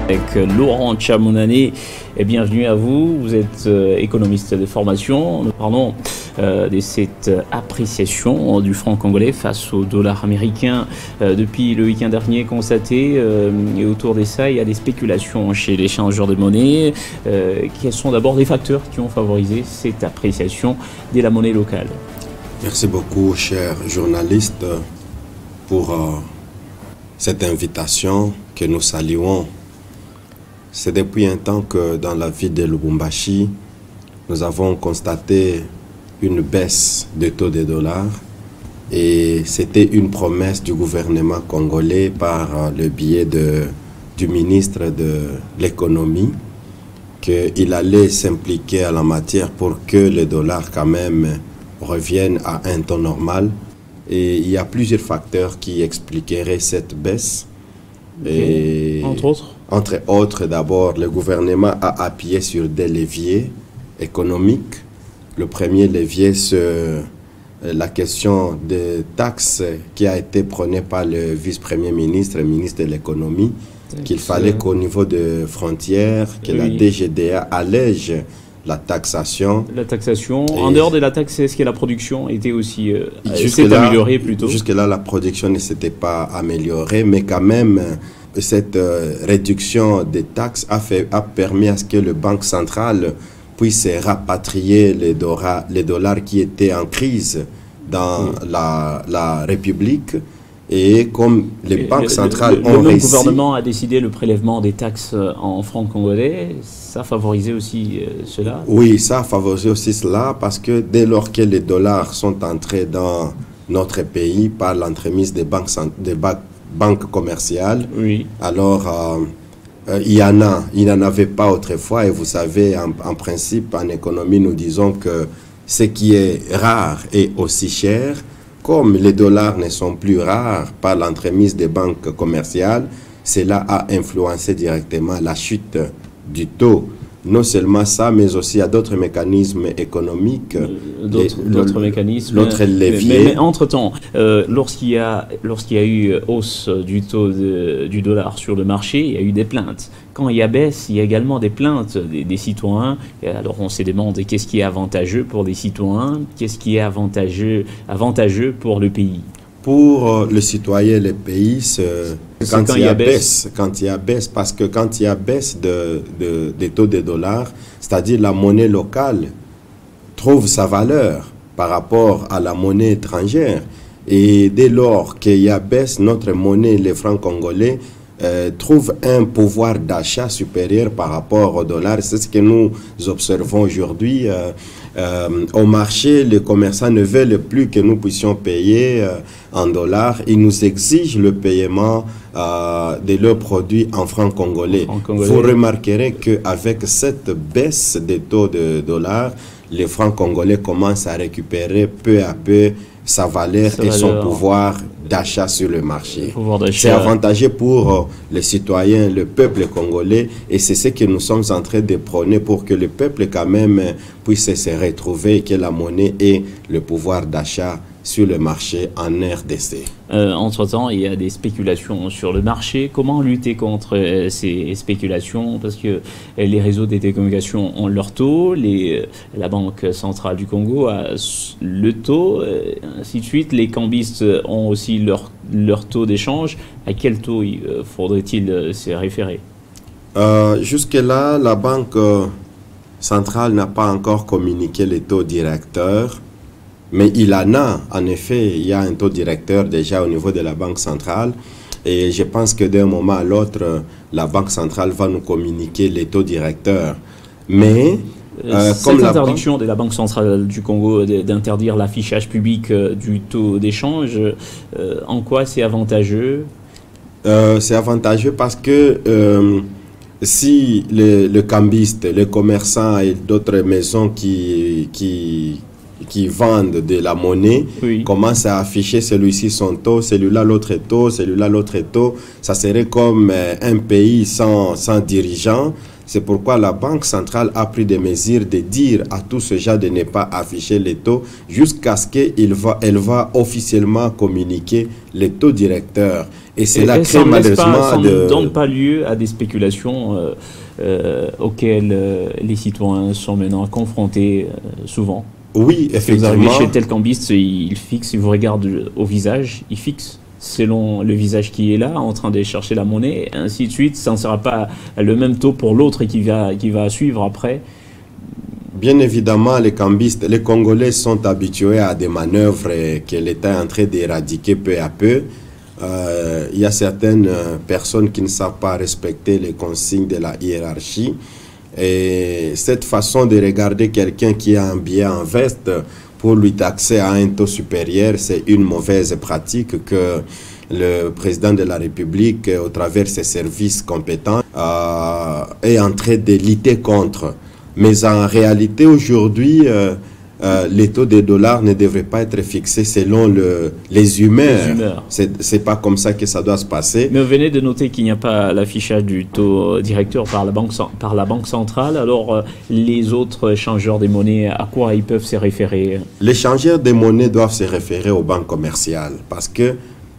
Avec Laurent Chamonani, et bienvenue à vous. Vous êtes économiste de formation. Nous parlons de cette appréciation du franc congolais face au dollar américain depuis le week-end dernier constaté. Et autour de ça, il y a des spéculations chez les échangeurs de monnaie. Quels sont d'abord les facteurs qui ont favorisé cette appréciation de la monnaie locale? Merci beaucoup, cher journaliste, pour cette invitation que nous saluons. C'est depuis un temps que dans la ville de Lubumbashi, nous avons constaté une baisse des taux de dollars et c'était une promesse du gouvernement congolais par le biais du ministre de l'économie qu'il allait s'impliquer à la matière pour que le dollar quand même revienne à un taux normal. Et il y a plusieurs facteurs qui expliqueraient cette baisse. Et entre autres, d'abord, le gouvernement a appuyé sur des leviers économiques. Le premier levier, c'est la question des taxes qui a été prônée par le vice-premier ministre, le ministre de l'économie, qu'il fallait qu'au niveau des frontières, que la DGDA allège la taxation. La taxation. En dehors de la taxe, est-ce que la production était aussi s'est améliorée plutôt? Jusque-là, la production ne s'était pas améliorée, mais quand même, cette réduction des taxes a permis à ce que le Banque centrale puisse rapatrier les dollars qui étaient en crise dans la République. Et comme les banques centrales ont réussi... Le gouvernement a décidé le prélèvement des taxes en francs congolais. Ça a favorisé aussi cela? Oui, ça a favorisé aussi cela parce que dès lors que les dollars sont entrés dans notre pays par l'entremise des banques commerciales, alors il n'en avait pas autrefois. Et vous savez, en principe, en économie, nous disons que ce qui est rare est aussi cher. Comme les dollars ne sont plus rares par l'entremise des banques commerciales, cela a influencé directement la chute du taux. Non seulement ça, mais aussi il y a d'autres mécanismes économiques. D'autres mécanismes. D'autres leviers. Mais entre-temps, lorsqu'il y a eu hausse du taux du dollar sur le marché, il y a eu des plaintes. Quand il y a baisse, il y a également des plaintes des citoyens. Et alors on se demande qu'est-ce qui est avantageux pour les citoyens, qu'est-ce qui est avantageux pour le pays. Pour le citoyen et le pays, quand il y a baisse, parce que quand il y a baisse des taux de dollars, c'est-à-dire la monnaie locale trouve sa valeur par rapport à la monnaie étrangère. Et dès lors qu'il y a baisse, notre monnaie, les francs congolais, trouve un pouvoir d'achat supérieur par rapport au dollar. C'est ce que nous observons aujourd'hui. Au marché, les commerçants ne veulent plus que nous puissions payer en dollars. Ils nous exigent le paiement de leurs produits en francs congolais. Vous remarquerez qu'avec cette baisse des taux de dollars, les francs congolais commencent à récupérer peu à peu sa valeur et son pouvoir d'achat sur le marché. C'est avantageux pour les citoyens, le peuple congolais, et c'est ce que nous sommes en train de prôner pour que le peuple quand même puisse se retrouver et que la monnaie ait le pouvoir d'achat sur le marché en RDC. Entre-temps, il y a des spéculations sur le marché. Comment lutter contre ces spéculations? Parce que les réseaux de télécommunications ont leur taux, la Banque centrale du Congo a le taux, ainsi de suite. Les cambistes ont aussi leur taux d'échange. À quel taux faudrait-il se référer? Jusque-là, la Banque centrale n'a pas encore communiqué les taux directeurs. Mais il en effet, il y a un taux directeur déjà au niveau de la Banque centrale. Et je pense que d'un moment à l'autre, la Banque centrale va nous communiquer les taux directeurs. Mais cette interdiction de la Banque centrale du Congo d'interdire l'affichage public du taux d'échange, en quoi c'est avantageux? C'est avantageux parce que si le cambiste, les commerçants et d'autres maisons qui vendent de la monnaie commencent à afficher celui-ci son taux, celui-là l'autre taux, celui-là l'autre taux, ça serait comme un pays sans dirigeant. C'est pourquoi la Banque centrale a pris des mesures de dire à tout ce genre de ne pas afficher les taux jusqu'à ce qu'elle va officiellement communiquer les taux directeurs. Et cela crée malheureusement... Ça ne donne pas lieu à des spéculations auxquelles les citoyens sont maintenant confrontés souvent. Oui, effectivement. Vous arrivez chez tel cambiste, il fixe, il vous regarde au visage, il fixe selon le visage qui est là, en train de chercher la monnaie, et ainsi de suite. Ça ne sera pas le même taux pour l'autre qui va suivre après. Bien évidemment, les cambistes, les Congolais sont habitués à des manœuvres que l'État est en train d'éradiquer peu à peu. Il y a certaines personnes qui ne savent pas respecter les consignes de la hiérarchie. Et cette façon de regarder quelqu'un qui a un billet en veste pour lui taxer à un taux supérieur, c'est une mauvaise pratique que le président de la République, au travers de ses services compétents, est en train de lutter contre. Mais en réalité, aujourd'hui, les taux des dollars ne devraient pas être fixés selon les humeurs. C'est pas comme ça que ça doit se passer. Mais vous venez de noter qu'il n'y a pas l'affichage du taux directeur par la banque centrale. Alors, les autres échangeurs des monnaies, à quoi ils peuvent se référer? Les échangeurs des monnaies doivent se référer aux banques commerciales parce que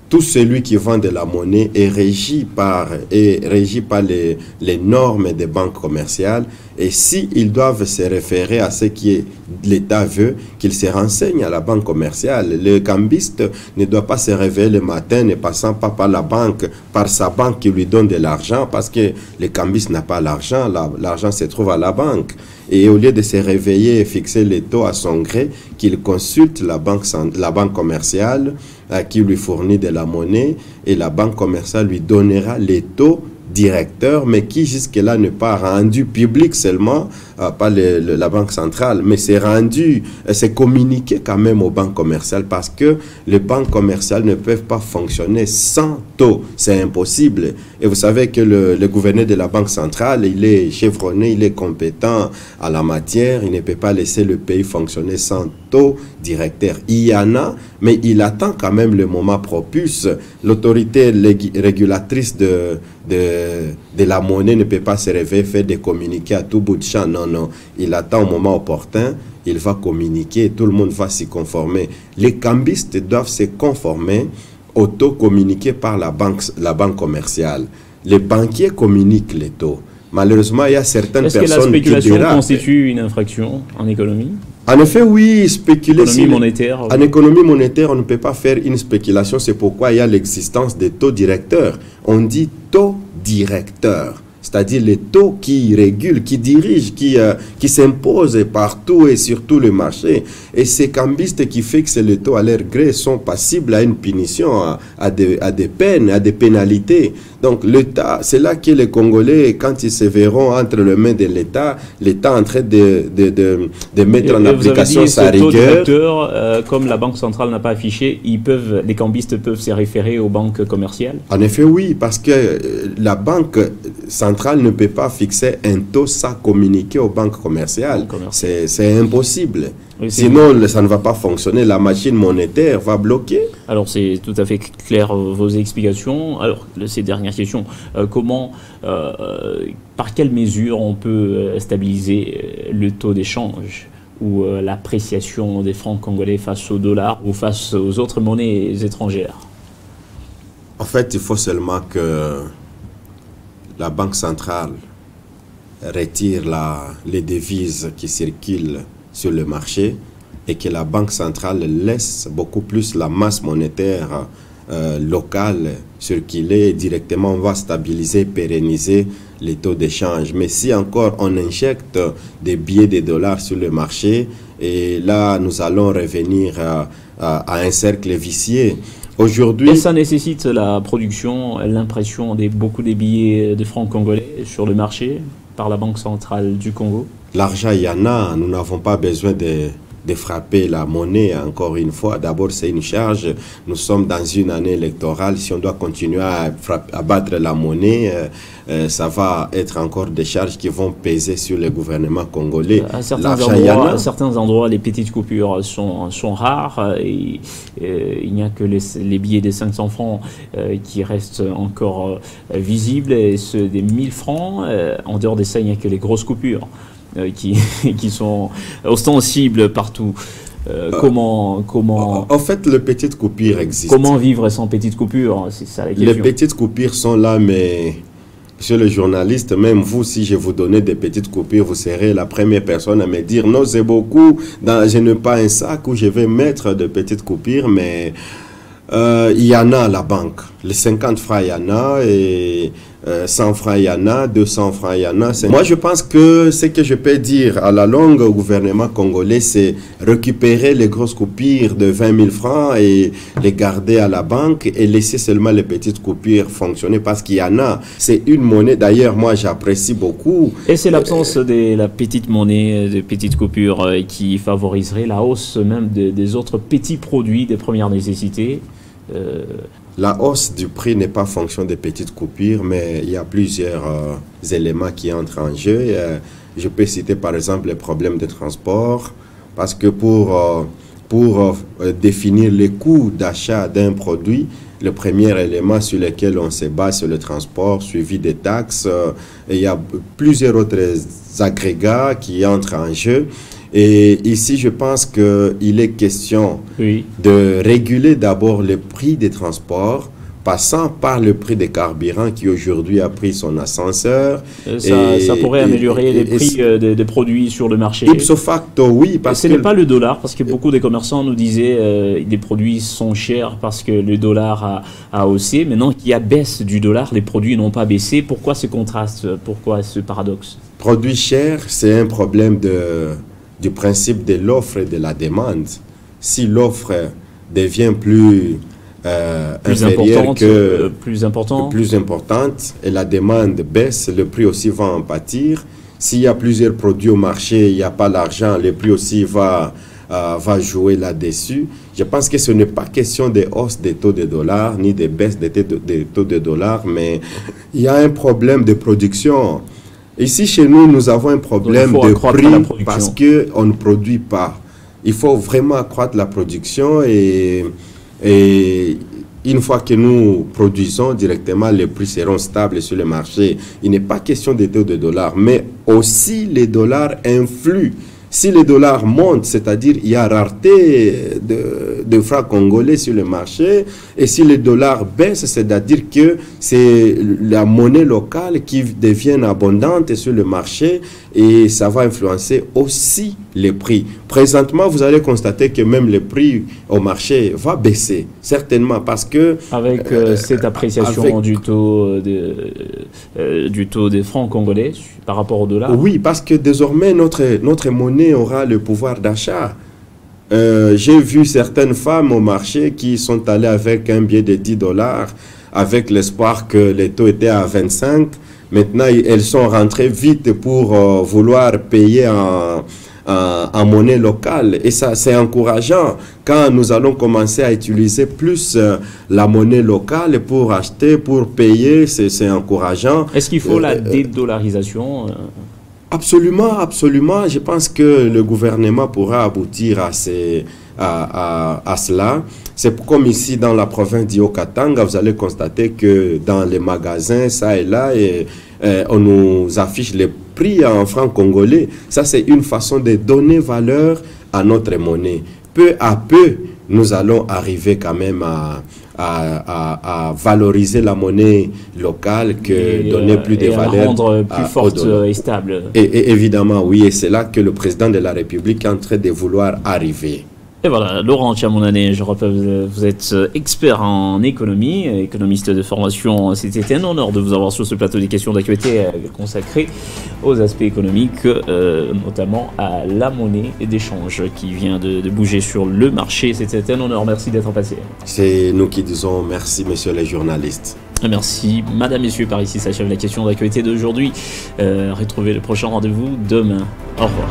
tout celui qui vend de la monnaie est régi par les normes des banques commerciales. Et s'ils doivent se référer à ce que l'État veut, qu'ils se renseignent à la banque commerciale. Le cambiste ne doit pas se réveiller le matin ne passant pas par la banque, par sa banque qui lui donne de l'argent, parce que le cambiste n'a pas l'argent, l'argent se trouve à la banque. Et au lieu de se réveiller et fixer les taux à son gré, qu'il consulte la banque commerciale qui lui fournit de la monnaie, et la banque commerciale lui donnera les taux directeur, mais qui jusque-là n'est pas rendu public seulement par la Banque centrale, mais c'est communiqué quand même aux banques commerciales parce que les banques commerciales ne peuvent pas fonctionner sans taux. C'est impossible. Et vous savez que le gouverneur de la Banque centrale, il est chevronné, il est compétent à la matière. Il ne peut pas laisser le pays fonctionner sans taux directeur. Il y en a, mais il attend quand même le moment propice. L'autorité régulatrice de la monnaie ne peut pas se réveiller, faire des communiqués à tout bout de champ. Non, non. Il attend au moment opportun, il va communiquer, tout le monde va s'y conformer. Les cambistes doivent se conformer aux taux communiqués par la banque commerciale. Les banquiers communiquent les taux. Malheureusement, il y a certaines personnes qui dérapent. Est-ce que la spéculation constitue une infraction en économie? En effet, oui, spéculer. Monétaire. En économie monétaire, on ne peut pas faire une spéculation. C'est pourquoi il y a l'existence des taux directeurs. On dit taux directeur, c'est-à-dire les taux qui régulent, qui dirigent, qui s'imposent partout et sur tout le marché. Et ces cambistes qui fixent les taux à leur gré sont passibles à une punition, à des peines, à des pénalités. Donc l'État, c'est là que les Congolais, quand ils se verront entre les mains de l'État, l'État en train de mettre en application sa rigueur. Comme la Banque centrale n'a pas affiché, les cambistes peuvent se référer aux banques commerciales? En effet, oui, parce que la Banque centrale ne peut pas fixer un taux sans communiquer aux banques commerciales. C'est impossible. Oui, sinon, ça ne va pas fonctionner. La machine monétaire va bloquer. Alors, c'est tout à fait clair vos explications. Alors, ces dernières questions. Par quelle mesure on peut stabiliser le taux d'échange ou l'appréciation des francs congolais face au dollar ou face aux autres monnaies étrangères? En fait, il faut seulement que la Banque centrale retire les devises qui circulent sur le marché et que la Banque centrale laisse beaucoup plus la masse monétaire locale circuler directement. On va stabiliser, pérenniser les taux d'échange. Mais si encore on injecte des billets de dollars sur le marché, et là nous allons revenir à un cercle vicieux. Aujourd'hui, et ça nécessite la production, l'impression de beaucoup des billets de francs congolais sur le marché par la Banque centrale du Congo? L'argent, il y en a. Nous n'avons pas besoin frapper la monnaie, encore une fois. D'abord, c'est une charge. Nous sommes dans une année électorale. Si on doit continuer à battre la monnaie, ça va être encore des charges qui vont peser sur le gouvernement congolais. À certains endroits, les petites coupures sont rares. Et, il n'y a que les billets des 500 francs qui restent encore visibles. Et ceux des 1000 francs, en dehors de ça, il n'y a que les grosses coupures qui sont ostensibles partout. En fait, les petites coupures existent. Comment vivre sans petites coupures? C'est ça la question. Les petites coupures sont là, mais monsieur le journaliste, même vous, si je vous donnais des petites coupures, vous serez la première personne à me dire non, c'est beaucoup, je n'ai pas un sac où je vais mettre de petites coupures, mais il y en a à la banque. Les 50 francs, il y en a, et 100 francs, il y en a, 200 francs, il y en a. Moi, je pense que ce que je peux dire à la longue au gouvernement congolais, c'est récupérer les grosses coupures de 20 000 francs et les garder à la banque et laisser seulement les petites coupures fonctionner parce qu'il y en a. C'est une monnaie, d'ailleurs, moi, j'apprécie beaucoup. Et c'est l'absence de la petite monnaie, des petites coupures qui favoriserait la hausse même des autres petits produits de première nécessité. La hausse du prix n'est pas fonction des petites coupures, mais il y a plusieurs éléments qui entrent en jeu. Je peux citer par exemple les problèmes de transport, parce que pour définir les coûts d'achat d'un produit, le premier élément sur lequel on se base, c'est le transport, suivi des taxes. Et il y a plusieurs autres agrégats qui entrent en jeu. Et ici, je pense qu'il est question de réguler d'abord le prix des transports, passant par le prix des carburants qui aujourd'hui a pris son ascenseur. Ça pourrait améliorer les prix des produits sur le marché. Ipso facto, oui. Parce que ce n'est pas le dollar, parce que beaucoup des commerçants nous disaient les produits sont chers parce que le dollar a haussé. Maintenant qu'il y a baisse du dollar, les produits n'ont pas baissé. Pourquoi ce contraste? Pourquoi ce paradoxe? Produits chers, c'est un problème du principe de l'offre et de la demande. Si l'offre devient plus importante et la demande baisse, le prix aussi va en pâtir. S'il y a plusieurs produits au marché, il n'y a pas l'argent, le prix aussi va jouer là-dessus. Je pense que ce n'est pas question de hausse des taux de dollars, ni de baisse des taux de dollars, mais il y a un problème de production. Ici, chez nous, nous avons un problème de prix parce qu'on ne produit pas. Il faut vraiment accroître la production et une fois que nous produisons directement, les prix seront stables sur le marché. Il n'est pas question des taux de dollars, mais aussi les dollars influent. Si les dollars montent, c'est-à-dire il y a rareté de francs congolais sur le marché, et si les dollars baissent, c'est-à-dire que c'est la monnaie locale qui devient abondante sur le marché, et ça va influencer aussi les prix. Présentement, vous allez constater que même le prix au marché va baisser, certainement, parce que... Avec cette appréciation du taux des francs congolais par rapport au dollar. Oui, parce que désormais, notre monnaie aura le pouvoir d'achat. J'ai vu certaines femmes au marché qui sont allées avec un billet de 10 $, avec l'espoir que les taux étaient à 25. Maintenant, elles sont rentrées vite pour vouloir payer en monnaie locale. Et ça, c'est encourageant. Quand nous allons commencer à utiliser plus la monnaie locale pour acheter, pour payer, c'est encourageant. Est-ce qu'il faut la dédollarisation? Absolument, absolument. Je pense que le gouvernement pourra aboutir à cela. C'est comme ici dans la province d'Haut-Katanga, vous allez constater que dans les magasins, ça et là, on nous affiche les prix en francs congolais. Ça, c'est une façon de donner valeur à notre monnaie. Peu à peu, nous allons arriver quand même à valoriser la monnaie locale, donner plus de valeur, à rendre plus forte et stable. Et évidemment, oui, et c'est là que le président de la République est en train de vouloir arriver. Et voilà, Laurent Tchamounane, je rappelle, vous êtes expert en économie, économiste de formation. C'était un honneur de vous avoir sur ce plateau des questions d'actualité consacrées aux aspects économiques, notamment à la monnaie d'échange qui vient de bouger sur le marché. C'était un honneur, merci d'être passé. C'est nous qui disons merci, messieurs les journalistes. Merci, madame, messieurs, par ici s'achève la question d'actualité d'aujourd'hui. Retrouvez le prochain rendez-vous demain. Au revoir.